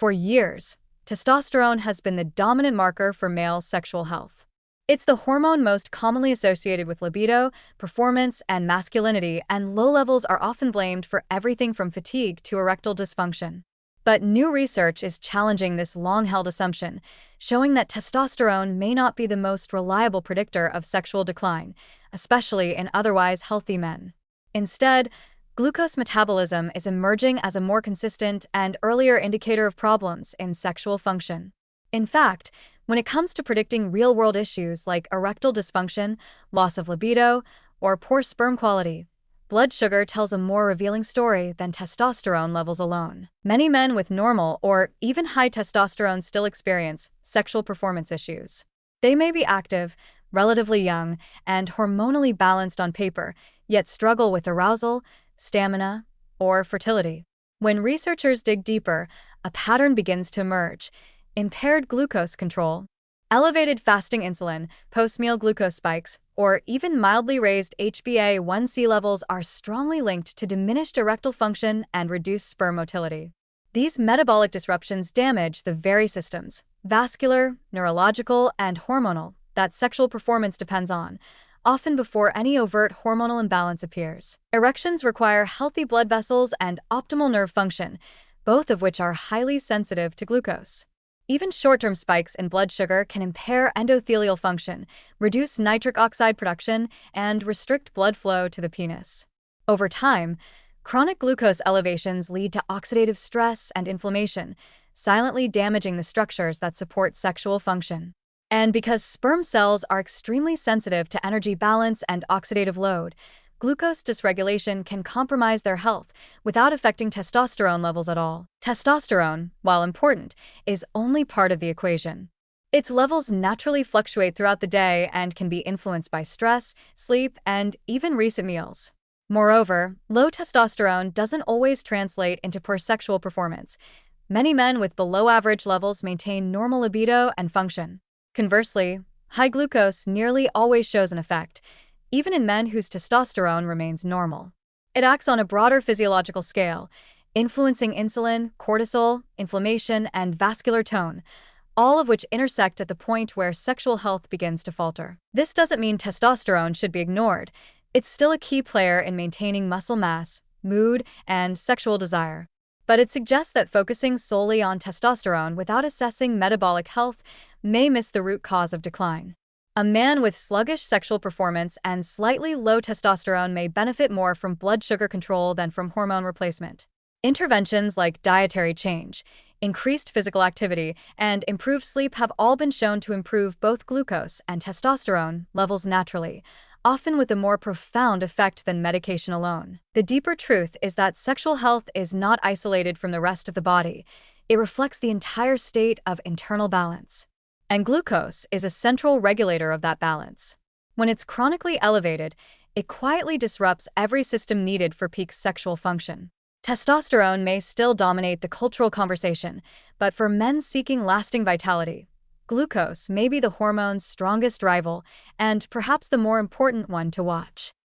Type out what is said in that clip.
For years, testosterone has been the dominant marker for male sexual health. It's the hormone most commonly associated with libido, performance, and masculinity, and low levels are often blamed for everything from fatigue to erectile dysfunction. But new research is challenging this long-held assumption, showing that testosterone may not be the most reliable predictor of sexual decline, especially in otherwise healthy men. Instead, glucose metabolism is emerging as a more consistent and earlier indicator of problems in sexual function. In fact, when it comes to predicting real-world issues like erectile dysfunction, loss of libido, or poor sperm quality, blood sugar tells a more revealing story than testosterone levels alone. Many men with normal or even high testosterone still experience sexual performance issues. They may be active, relatively young, and hormonally balanced on paper, yet struggle with arousal, stamina, or fertility. When researchers dig deeper, a pattern begins to emerge: impaired glucose control, elevated fasting insulin, post-meal glucose spikes, or even mildly raised HbA1c levels are strongly linked to diminished erectile function and reduced sperm motility. These metabolic disruptions damage the very systems, vascular, neurological, and hormonal, that sexual performance depends on, often before any overt hormonal imbalance appears. Erections require healthy blood vessels and optimal nerve function, both of which are highly sensitive to glucose. Even short-term spikes in blood sugar can impair endothelial function, reduce nitric oxide production, and restrict blood flow to the penis. Over time, chronic glucose elevations lead to oxidative stress and inflammation, silently damaging the structures that support sexual function. And because sperm cells are extremely sensitive to energy balance and oxidative load, glucose dysregulation can compromise their health without affecting testosterone levels at all. Testosterone, while important, is only part of the equation. Its levels naturally fluctuate throughout the day and can be influenced by stress, sleep, and even recent meals. Moreover, low testosterone doesn't always translate into poor sexual performance. Many men with below-average levels maintain normal libido and function. Conversely, high glucose nearly always shows an effect, even in men whose testosterone remains normal. It acts on a broader physiological scale, influencing insulin, cortisol, inflammation, and vascular tone, all of which intersect at the point where sexual health begins to falter. This doesn't mean testosterone should be ignored. It's still a key player in maintaining muscle mass, mood, and sexual desire. But it suggests that focusing solely on testosterone without assessing metabolic health may miss the root cause of decline. A man with sluggish sexual performance and slightly low testosterone may benefit more from blood sugar control than from hormone replacement. Interventions like dietary change, increased physical activity, and improved sleep have all been shown to improve both glucose and testosterone levels naturally, often with a more profound effect than medication alone. The deeper truth is that sexual health is not isolated from the rest of the body. It reflects the entire state of internal balance. And glucose is a central regulator of that balance. When it's chronically elevated, it quietly disrupts every system needed for peak sexual function. Testosterone may still dominate the cultural conversation, but for men seeking lasting vitality, glucose may be the hormone's strongest rival and perhaps the more important one to watch.